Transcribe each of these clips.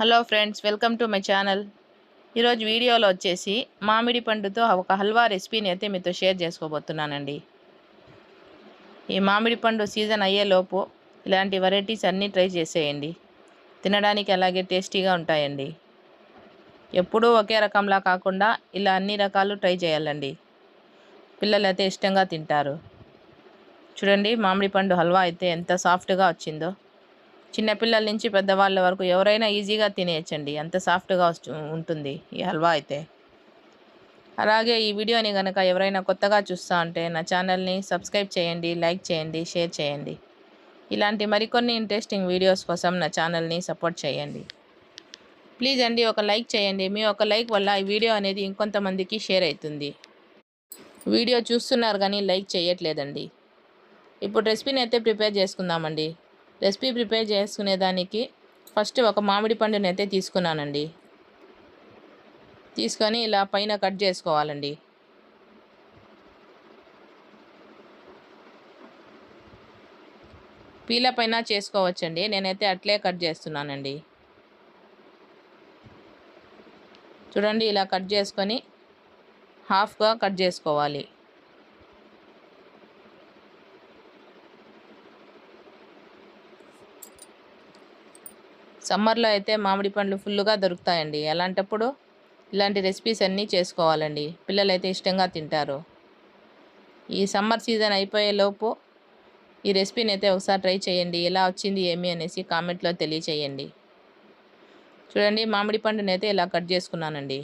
Hello friends, welcome to my channel. ఈరోజు వీడియోలో వచ్చేసి మామిడి పండుతో ఒక హల్వా రెసిపీని అయితే మీతో షేర్ చేసుకోబోతున్నానండి. ఈ మామిడి పండు సీజన్ అయ్యేలోపు ఇలాంటి వెరైటీస్ అన్నీ ట్రై చేసేయండి. తినడానికి అలాగే టేస్టీగా ఉంటాయండి. ఎప్పుడూ ఒకే రకంలా కాకుండా ఇలా అన్ని రకాలు ట్రై చేయాలండి. పిల్లలు అయితే ఇష్టంగా తింటారు. చూడండి, మామిడి పండు హల్వా అయితే ఎంత సాఫ్ట్గా వచ్చిందో. చిన్నపిల్లల నుంచి పెద్దవాళ్ళ వరకు ఎవరైనా ఈజీగా తినేయచ్చండి. అంత సాఫ్ట్గా ఉంటుంది ఈ హల్వా అయితే. అలాగే ఈ వీడియోని కనుక ఎవరైనా కొత్తగా చూస్తూ ఉంటే నా ఛానల్ని సబ్స్క్రైబ్ చేయండి, లైక్ చేయండి, షేర్ చేయండి. ఇలాంటి మరికొన్ని ఇంట్రెస్టింగ్ వీడియోస్ కోసం నా ఛానల్ని సపోర్ట్ చేయండి. ప్లీజ్ అండి, ఒక లైక్ చేయండి. మీ ఒక లైక్ వల్ల ఈ వీడియో అనేది ఇంకొంతమందికి షేర్ అవుతుంది. వీడియో చూస్తున్నారు కానీ లైక్ చేయట్లేదండి. ఇప్పుడు రెసిపీని అయితే ప్రిపేర్ చేసుకుందామండి. రెసిపీ ప్రిపేర్ చేసుకునేదానికి ఫస్ట్ ఒక మామిడి పండుని అయితే తీసుకున్నానండి. తీసుకొని ఇలా పైన కట్ చేసుకోవాలండి. పీల పైన చేసుకోవచ్చండి, నేనైతే అట్లే కట్ చేస్తున్నానండి. చూడండి, ఇలా కట్ చేసుకొని హాఫ్గా కట్ చేసుకోవాలి. సమ్మర్లో అయితే మామిడి పండ్లు ఫుల్గా దొరుకుతాయండి. అలాంటప్పుడు ఇలాంటి రెసిపీస్ అన్నీ చేసుకోవాలండి. పిల్లలైతే ఇష్టంగా తింటారు. ఈ సమ్మర్ సీజన్ అయిపోయేలోపు ఈ రెసిపీని అయితే ఒకసారి ట్రై చేయండి. ఎలా వచ్చింది ఏమి అనేసి కామెంట్లో తెలియచేయండి. చూడండి, మామిడి పండుని అయితే ఇలా కట్ చేసుకున్నానండి.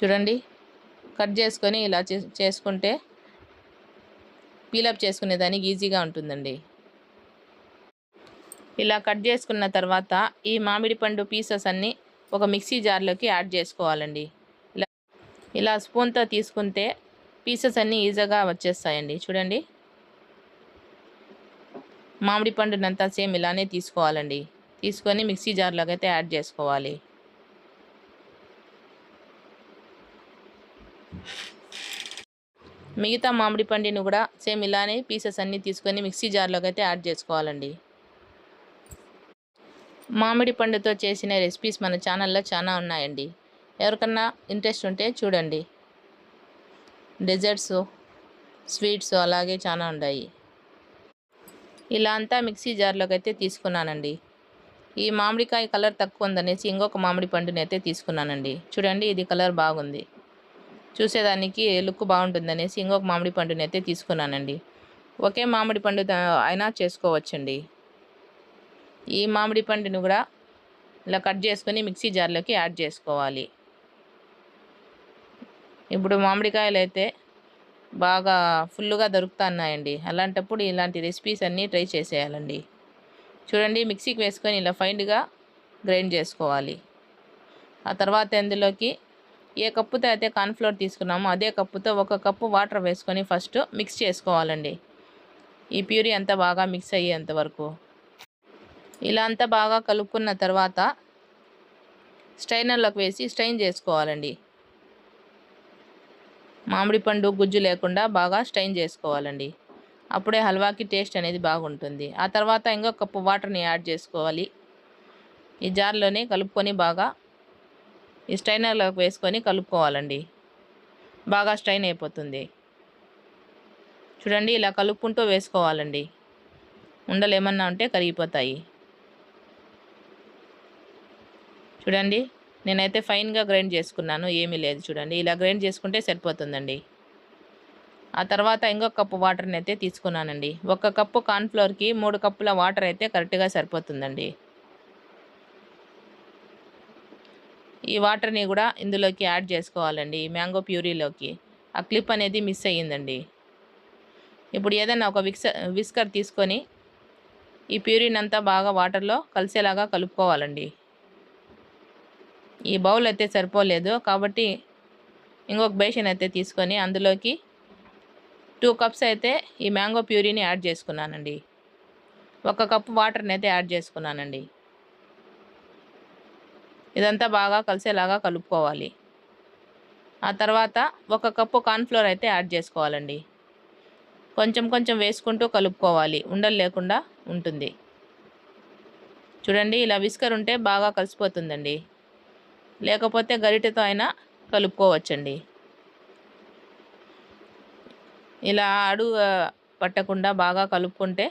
చూడండి, కట్ చేసుకొని ఇలా చేసుకుంటే పీలప్ చేసుకునేదానికి ఈజీగా ఉంటుందండి. ఇలా కట్ చేసుకున్న తర్వాత ఈ మామిడి పండు పీసెస్ అన్నీ ఒక మిక్సీ జార్లోకి యాడ్ చేసుకోవాలండి. ఇలా స్పూన్తో తీసుకుంటే పీసెస్ అన్నీ ఈజీగా వచ్చేస్తాయండి. చూడండి, మామిడి పండునంతా సేమ్ ఇలానే తీసుకోవాలండి. తీసుకొని మిక్సీ జార్లోకి అయితే యాడ్ చేసుకోవాలి. మిగతా మామిడి పండుని కూడా సేమ్ ఇలానే పీసెస్ అన్నీ తీసుకొని మిక్సీ జార్లోకి అయితే యాడ్ చేసుకోవాలండి. మామిడి పండుతో చేసిన రెసిపీస్ మన ఛానల్లో చాలా ఉన్నాయండి. ఎవరికన్నా ఇంట్రెస్ట్ ఉంటే చూడండి. డెజర్ట్స్, స్వీట్స్ అలాగే చాలా ఉన్నాయి. ఇలా అంతా మిక్సీ జార్లోకి అయితే తీసుకున్నానండి. ఈ మామిడికాయ కలర్ తక్కువ ఉందనేసి ఇంకొక మామిడి పండుని అయితే తీసుకున్నానండి. చూడండి, ఇది కలర్ బాగుంది, చూసేదానికి లుక్ బాగుంటుందనేసి ఇంకొక మామిడి పండుని అయితే తీసుకున్నానండి. ఒకే మామిడి పండు అయినా చేసుకోవచ్చండి. ఈ మామిడి పండుని కూడా ఇలా కట్ చేసుకొని మిక్సీ జార్లోకి యాడ్ చేసుకోవాలి. ఇప్పుడు మామిడికాయలు అయితే బాగా ఫుల్గా దొరుకుతున్నాయండి. అలాంటప్పుడు ఇలాంటి రెసిపీస్ అన్నీ ట్రై చేసేయాలండి. చూడండి, మిక్సీకి వేసుకొని ఇలా ఫైన్గా గ్రైండ్ చేసుకోవాలి. ఆ తర్వాత ఇందులోకి ఏ కప్పుతో అయితే కార్న్ఫ్లోర్ తీసుకున్నామో అదే కప్పుతో 1 కప్పు వాటర్ వేసుకొని ఫస్ట్ మిక్స్ చేసుకోవాలండి. ఈ ప్యూరీ అంతా బాగా మిక్స్ అయ్యేంత వరకు ఇలా అంతా బాగా కలుపుకున్న తర్వాత స్ట్రైనర్లోకి వేసి స్ట్రైన్ చేసుకోవాలండి. మామిడి పండు గుజ్జు లేకుండా బాగా స్ట్రైన్ చేసుకోవాలండి. అప్పుడే హల్వాకి టేస్ట్ అనేది బాగుంటుంది. ఆ తర్వాత ఇంకొక కప్పు వాటర్ని యాడ్ చేసుకోవాలి. ఈ జార్లోనే కలుపుకొని బాగా ఈ స్ట్రైనర్లోకి వేసుకొని కలుపుకోవాలండి. బాగా స్ట్రైన్ అయిపోతుంది. చూడండి, ఇలా కలుపుకుంటూ వేసుకోవాలండి. ఉండలు ఏమన్నా ఉంటే కరిగిపోతాయి. చూడండి, నేనైతే ఫైన్గా గ్రైండ్ చేసుకున్నాను, ఏమీ లేదు. చూడండి, ఇలా గ్రైండ్ చేసుకుంటే సరిపోతుందండి. ఆ తర్వాత ఇంకొక కప్పు వాటర్ని అయితే తీసుకున్నానండి. 1 కప్పు కార్న్ఫ్లోర్కి 3 కప్పుల వాటర్ అయితే కరెక్ట్గా సరిపోతుందండి. ఈ వాటర్ని కూడా ఇందులోకి యాడ్ చేసుకోవాలండి, ఈ మ్యాంగో ప్యూరీలోకి. ఆ క్లిప్ అనేది మిస్ అయ్యిందండి. ఇప్పుడు ఏదైనా ఒక విస్కర్ తీసుకొని ఈ ప్యూరీని అంతా బాగా వాటర్లో కలిసేలాగా కలుపుకోవాలండి. ఈ బౌల్ అయితే సరిపోలేదు కాబట్టి ఇంకొక బేషన్ అయితే తీసుకొని అందులోకి 2 కప్స్ అయితే ఈ మ్యాంగో ప్యూరీని యాడ్ చేసుకున్నానండి. 1 కప్పు వాటర్ని అయితే యాడ్ చేసుకున్నానండి. ఇదంతా బాగా కలిసేలాగా కలుపుకోవాలి. ఆ తర్వాత 1 కప్పు కార్న్ఫ్లోర్ అయితే యాడ్ చేసుకోవాలండి. కొంచెం కొంచెం వేసుకుంటూ కలుపుకోవాలి, ఉండలు లేకుండా ఉంటుంది. చూడండి, ఇలా విస్కర్ ఉంటే బాగా కలిసిపోతుందండి. లేకపోతే గరిటెతో అయినా కలుపుకోవచ్చండి. ఇలా అడుగు పట్టకుండా బాగా కలుపుకుంటే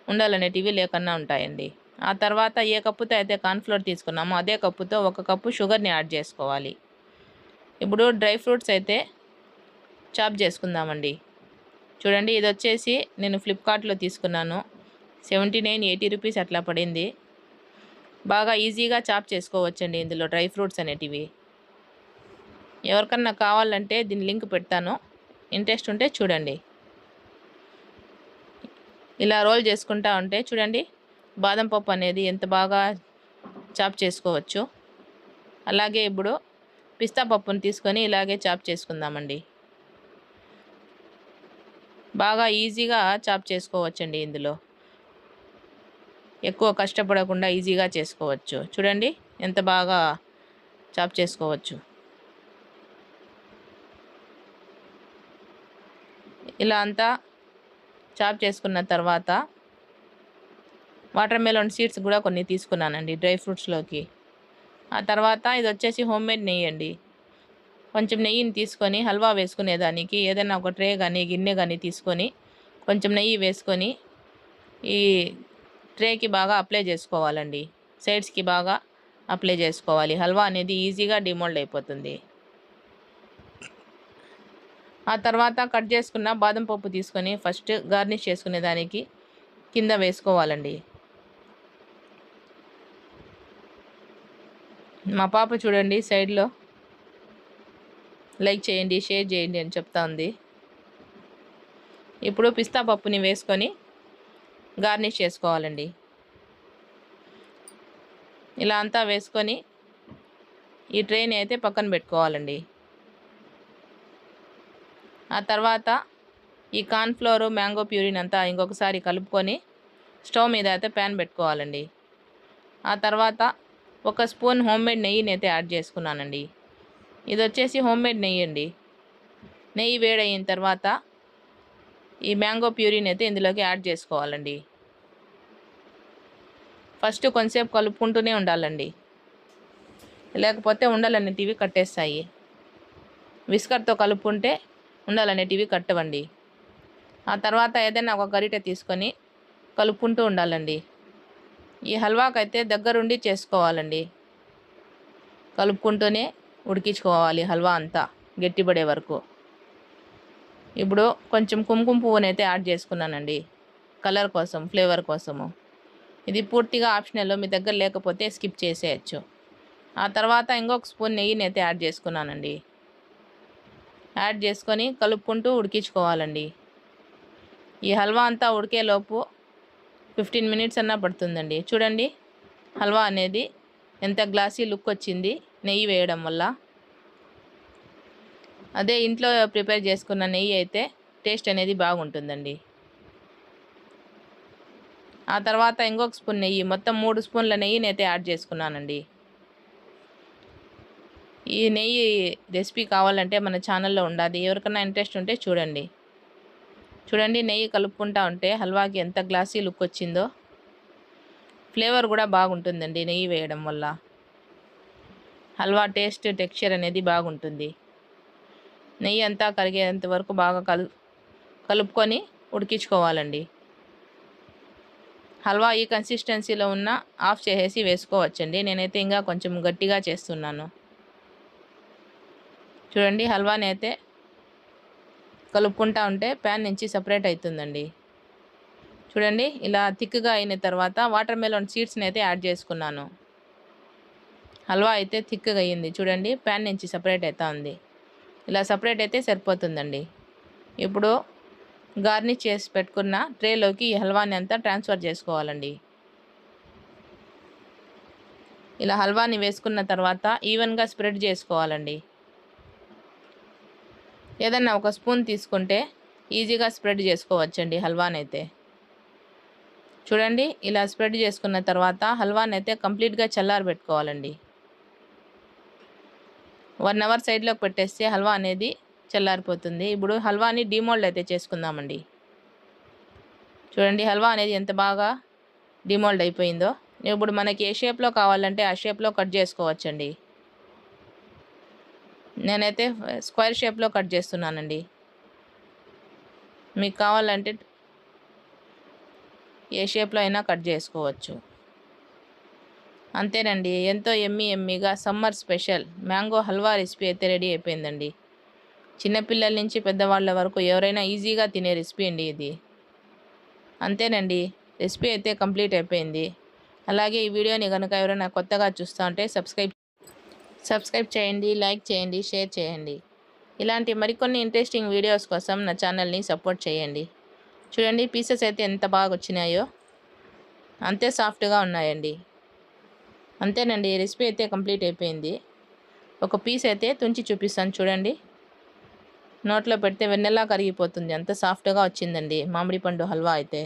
ఉండలు అనేటివి లేకుండా ఉంటాయండి. ఆ తర్వాత ఏ కప్పుతో అయితే కార్న్‌ఫ్లోర్ తీసుకున్నామో అదే కప్పుతో 1 కప్పు షుగర్‌ని యాడ్ చేసుకోవాలి. ఇప్పుడు డ్రై ఫ్రూట్స్ అయితే చాప్ చేసుకుందామండి. చూడండి, ఇది వచ్చేసి నేను ఫ్లిప్‌కార్ట్‌లో తీసుకున్నాను. 79, 80 రూపీస్ అట్లా పడింది. బాగా ఈజీగా చాప్ చేసుకోవచ్చండి ఇందులో డ్రై ఫ్రూట్స్ అనేటివి. ఎవరికన్నా కావాలంటే దీని లింక్ పెడతాను, ఇంట్రెస్ట్ ఉంటే చూడండి. ఇలా రోల్ చేసుకుంటా ఉంటే చూడండి బాదం పప్పు అనేది ఎంత బాగా చాప్ చేసుకోవచ్చు. అలాగే ఇప్పుడు పిస్తా పప్పును తీసుకొని ఇలాగే చాప్ చేసుకుందామండి. బాగా ఈజీగా చాప్ చేసుకోవచ్చండి ఇందులో. ఎక్కువ కష్టపడకుండా ఈజీగా చేసుకోవచ్చు. చూడండి ఎంత బాగా చాప్ చేసుకోవచ్చు. ఇలా అంతా చాప్ చేసుకున్న తర్వాత వాటర్ మెలోన్ సీడ్స్ కూడా కొన్ని తీసుకున్నానండి డ్రై ఫ్రూట్స్లోకి. ఆ తర్వాత ఇది వచ్చేసి హోమ్మేడ్ నెయ్యి అండి. కొంచెం నెయ్యిని తీసుకొని హల్వా వేసుకునేదానికి ఏదైనా ఒక ట్రే కానీ గిన్నె కానీ తీసుకొని కొంచెం నెయ్యి వేసుకొని ఈ ట్రేకి బాగా అప్లై చేసుకోవాలండి. సైడ్స్కి బాగా అప్లై చేసుకోవాలి. హల్వా అనేది ఈజీగా డిమోల్డ్ అయిపోతుంది. ఆ తర్వాత కట్ చేసుకున్న బాదం పప్పు తీసుకొని ఫస్ట్ గార్నిష్ చేసుకునే దానికి కింద వేసుకోవాలండి. మా పాప చూడండి సైడ్లో లైక్ చేయండి, షేర్ చేయండి అని చెప్తా ఉంది. ఇప్పుడు పిస్తా పప్పుని వేసుకొని గార్నిష్ చేసుకోవాలండి. ఇలా అంతా వేసుకొని ఈ ట్రేని అయితే పక్కన పెట్టుకోవాలండి. ఆ తర్వాత ఈ కార్న్‌ఫ్లోర్, మ్యాంగో ప్యూరీని అంతా ఇంకొకసారి కలుపుకొని స్టవ్ మీద అయితే ప్యాన్ పెట్టుకోవాలండి. ఆ తర్వాత 1 స్పూన్ హోమ్మేడ్ నెయ్యిని అయితే యాడ్ చేసుకున్నానండి. ఇది వచ్చేసి హోమ్మేడ్ నెయ్యి అండి. నెయ్యి వేడయిన తర్వాత ఈ మ్యాంగో ప్యూరీని అయితే ఇందులోకి యాడ్ చేసుకోవాలండి. ఫస్ట్ కొంచెంసేపు కలుపుకుంటూనే ఉండాలండి, లేకపోతే ఉండలు అనేటివి కట్టేస్తాయి. విస్కర్తో కలుపుకుంటే ఉండలు అనేటివి కట్టవండి. ఆ తర్వాత ఏదైనా ఒక గరిటె తీసుకొని కలుపుకుంటూ ఉండాలండి. ఈ హల్వాకైతే దగ్గరుండి చేసుకోవాలండి. కలుపుకుంటూనే ఉడికించుకోవాలి హల్వా అంతా గట్టిపడే వరకు. ఇప్పుడు కొంచెం కుంకుమ పువ్వునైతే యాడ్ చేసుకున్నానండి, కలర్ కోసం, ఫ్లేవర్ కోసము. ఇది పూర్తిగా ఆప్షనల్, మీ దగ్గర లేకపోతే స్కిప్ చేసేయచ్చు. ఆ తర్వాత ఇంకొక స్పూన్ నెయ్యిని అయితే యాడ్ చేసుకున్నానండి. యాడ్ చేసుకొని కలుపుకుంటూ ఉడికించుకోవాలండి. ఈ హల్వా అంతా ఉడికేలోపు 15 మినిట్స్ అన్నా పడుతుందండి. చూడండి హల్వా అనేది ఎంత గ్లాసీ లుక్ వచ్చింది నెయ్యి వేయడం వల్ల. అదే ఇంట్లో ప్రిపేర్ చేసుకున్న నెయ్యి అయితే టేస్ట్ అనేది బాగుంటుందండి. ఆ తర్వాత ఇంకొక స్పూన్ నెయ్యి, మొత్తం 3 స్పూన్ల నెయ్యిని అయితే యాడ్ చేసుకున్నానండి. ఈ నెయ్యి రెసిపీ కావాలంటే మన ఛానల్లో ఉండాలి, ఎవరికైనా ఇంట్రెస్ట్ ఉంటే చూడండి. చూడండి నెయ్యి కలుపుకుంటా ఉంటే హల్వాకి ఎంత గ్లాసీ లుక్ వచ్చిందో. ఫ్లేవర్ కూడా బాగుంటుందండి నెయ్యి వేయడం వల్ల. హల్వా టేస్ట్, టెక్స్చర్ అనేది బాగుంటుంది. నెయ్యి అంతా కరిగేంత వరకు బాగా కలుపుకొని ఉడికించుకోవాలండి. హల్వా ఈ కన్సిస్టెన్సీలో ఉన్న ఆఫ్ చేసేసి వేసుకోవచ్చండి. నేనైతే ఇంకా కొంచెం గట్టిగా చేస్తున్నాను. చూడండి హల్వాని అయితే కలుపుకుంటా ఉంటే ప్యాన్ నుంచి సపరేట్ అవుతుందండి. చూడండి ఇలా థిక్గా అయిన తర్వాత వాటర్ మెలోన్ సీడ్స్ని అయితే యాడ్ చేసుకున్నాను. హల్వా అయితే థిక్గా అయ్యింది. చూడండి ప్యాన్ నుంచి సపరేట్ అవుతా ఉంది. ఇలా సపరేట్ అయితే సరిపోతుందండి. ఇప్పుడు గార్నిష్ చేసి పెట్టుకున్న ట్రేలోకి ఈ హల్వాని అంతా ట్రాన్స్ఫర్ చేసుకోవాలండి. ఇలా హల్వాని వేసుకున్న తర్వాత ఈవెన్గా స్ప్రెడ్ చేసుకోవాలండి. ఏదన్నా ఒక స్పూన్ తీసుకుంటే ఈజీగా స్ప్రెడ్ చేసుకోవచ్చండి హల్వాని అయితే. చూడండి ఇలా స్ప్రెడ్ చేసుకున్న తర్వాత హల్వాని అయితే కంప్లీట్గా చల్లారబెట్టుకోవాలండి. 1 అవర్ సైడ్లోకి పెట్టేస్తే హల్వా అనేది చల్లారిపోతుంది. ఇప్పుడు హల్వాని డీమోల్డ్ అయితే చేసుకుందామండి. చూడండి హల్వా అనేది ఎంత బాగా డిమోల్డ్ అయిపోయిందో. ఇప్పుడు మనకి ఏ షేప్లో కావాలంటే ఆ షేప్లో కట్ చేసుకోవచ్చండి. నేనైతే స్క్వేర్ షేప్లో కట్ చేస్తున్నానండి. మీకు కావాలంటే ఏ షేప్లో అయినా కట్ చేసుకోవచ్చు. అంతేనండి, ఎంతో ఎమ్మీగా summer special mango halwa recipe అయితే రెడీ అయిపోయిందండి. చిన్నపిల్లల నుంచి పెద్దవాళ్ళ వరకు ఎవరైనా ఈజీగా తినే రెసిపీ అండి ఇది. అంతేనండి, రెసిపీ అయితే కంప్లీట్ అయిపోయింది. అలాగే ఈ వీడియోని కనుక ఎవరైనా కొత్తగా చూస్తూ ఉంటే సబ్స్క్రైబ్ చేయండి, లైక్ చేయండి, షేర్ చేయండి. ఇలాంటి మరికొన్ని ఇంట్రెస్టింగ్ వీడియోస్ కోసం నా ఛానల్ని సపోర్ట్ చేయండి. చూడండి పీసెస్ అయితే ఎంత బాగా వచ్చినాయో, అంతే సాఫ్ట్గా ఉన్నాయండి. అంతేనండి, రెసిపీ అయితే కంప్లీట్ అయిపోయింది. ఒక పీస్ అయితే తుంచి చూపిస్తాను చూడండి. నోట్లో పెడితే వెన్నెలా కరిగిపోతుంది, అంత సాఫ్ట్గా వచ్చిందండి మామిడి పండు హల్వా అయితే.